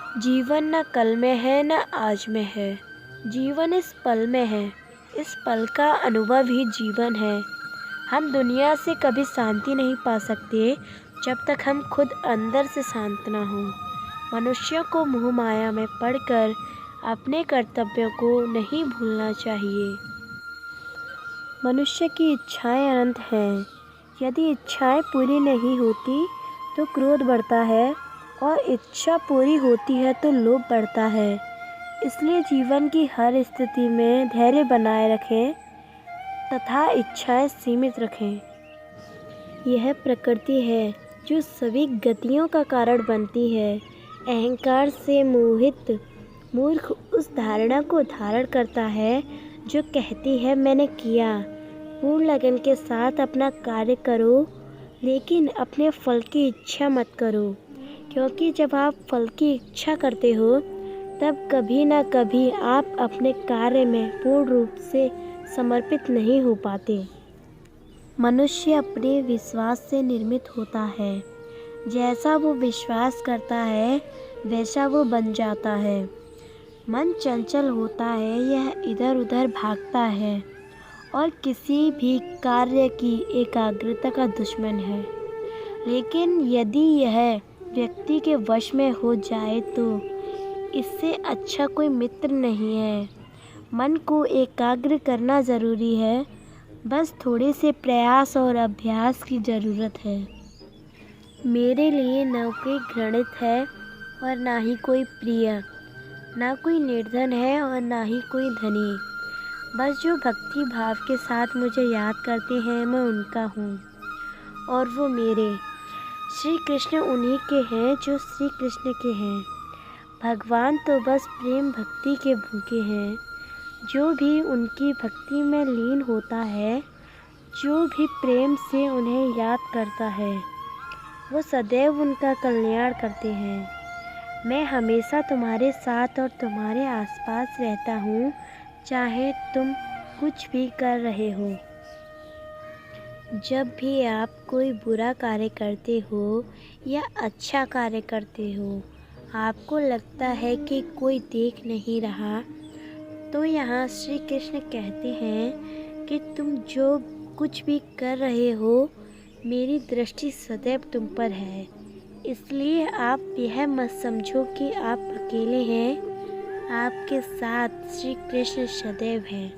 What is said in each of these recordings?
जीवन न कल में है न आज में है, जीवन इस पल में है। इस पल का अनुभव ही जीवन है। हम दुनिया से कभी शांति नहीं पा सकते जब तक हम खुद अंदर से शांत ना हों। मनुष्य को मोह माया में पड़कर अपने कर्तव्यों को नहीं भूलना चाहिए। मनुष्य की इच्छाएं अनंत हैं। यदि इच्छाएं पूरी नहीं होती तो क्रोध बढ़ता है और इच्छा पूरी होती है तो लोभ बढ़ता है। इसलिए जीवन की हर स्थिति में धैर्य बनाए रखें तथा इच्छाएं सीमित रखें। यह प्रकृति है जो सभी गतियों का कारण बनती है। अहंकार से मोहित मूर्ख उस धारणा को धारण करता है जो कहती है मैंने किया। पूर्ण लगन के साथ अपना कार्य करो, लेकिन अपने फल की इच्छा मत करो, क्योंकि जब आप फल की इच्छा करते हो तब कभी ना कभी आप अपने कार्य में पूर्ण रूप से समर्पित नहीं हो पाते। मनुष्य अपने विश्वास से निर्मित होता है। जैसा वो विश्वास करता है वैसा वो बन जाता है। मन चंचल होता है, यह इधर उधर भागता है और किसी भी कार्य की एकाग्रता का दुश्मन है। लेकिन यदि यह व्यक्ति के वश में हो जाए तो इससे अच्छा कोई मित्र नहीं है। मन को एकाग्र करना ज़रूरी है, बस थोड़े से प्रयास और अभ्यास की ज़रूरत है। मेरे लिए न कोई घृणित है और ना ही कोई प्रिय, ना कोई निर्धन है और ना ही कोई धनी। बस जो भक्ति भाव के साथ मुझे याद करते हैं मैं उनका हूँ और वो मेरे। श्री कृष्ण उन्हीं के हैं जो श्री कृष्ण के हैं। भगवान तो बस प्रेम भक्ति के भूखे हैं। जो भी उनकी भक्ति में लीन होता है, जो भी प्रेम से उन्हें याद करता है, वो सदैव उनका कल्याण करते हैं। मैं हमेशा तुम्हारे साथ और तुम्हारे आसपास रहता हूँ, चाहे तुम कुछ भी कर रहे हो। जब भी आप कोई बुरा कार्य करते हो या अच्छा कार्य करते हो, आपको लगता है कि कोई देख नहीं रहा, तो यहाँ श्री कृष्ण कहते हैं कि तुम जो कुछ भी कर रहे हो, मेरी दृष्टि सदैव तुम पर है। इसलिए आप यह मत समझो कि आप अकेले हैं, आपके साथ श्री कृष्ण सदैव हैं।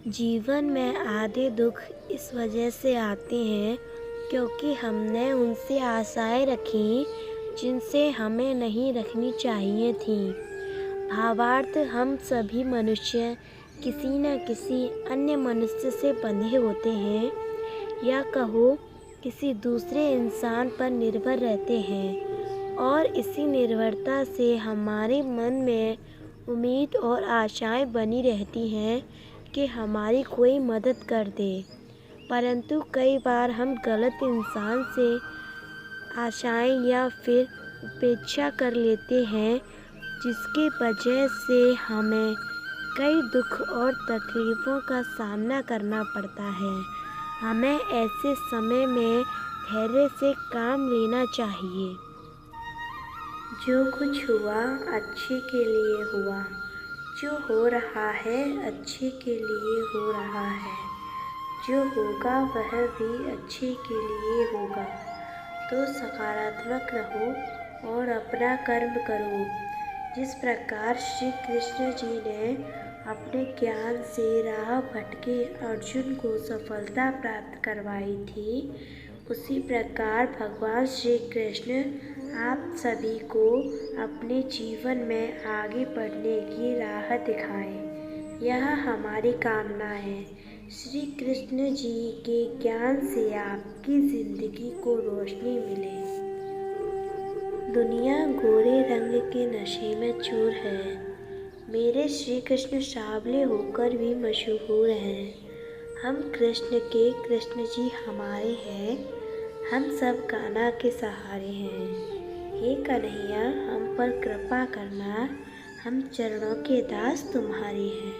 जीवन में आधे दुख इस वजह से आते हैं क्योंकि हमने उनसे आशाएं रखी जिनसे हमें नहीं रखनी चाहिए थी। भावार्थ, हम सभी मनुष्य किसी न किसी अन्य मनुष्य से बंधे होते हैं, या कहो किसी दूसरे इंसान पर निर्भर रहते हैं, और इसी निर्भरता से हमारे मन में उम्मीद और आशाएं बनी रहती हैं कि हमारी कोई मदद कर दे। परंतु कई बार हम गलत इंसान से आशाएं या फिर उपेक्षा कर लेते हैं, जिसके वजह से हमें कई दुख और तकलीफ़ों का सामना करना पड़ता है। हमें ऐसे समय में धैर्य से काम लेना चाहिए। जो कुछ हुआ अच्छे के लिए हुआ, जो हो रहा है अच्छे के लिए हो रहा है, जो होगा वह भी अच्छे के लिए होगा। तो सकारात्मक रहो और अपना कर्म करो। जिस प्रकार श्री कृष्ण जी ने अपने ज्ञान से राह भटके अर्जुन को सफलता प्राप्त करवाई थी, उसी प्रकार भगवान श्री कृष्ण आप सभी को अपने जीवन में आगे बढ़ने की राह दिखाएं। यह हमारी कामना है। श्री कृष्ण जी के ज्ञान से आपकी ज़िंदगी को रोशनी मिले। दुनिया गोरे रंग के नशे में चूर है, मेरे श्री कृष्ण सांवले होकर भी मशहूर हैं। हम कृष्ण के कृष्ण जी हमारे हैं, हम सब कान्हा के सहारे हैं। हे कन्हैया, हम पर कृपा करना, हम चरणों के दास तुम्हारे हैं।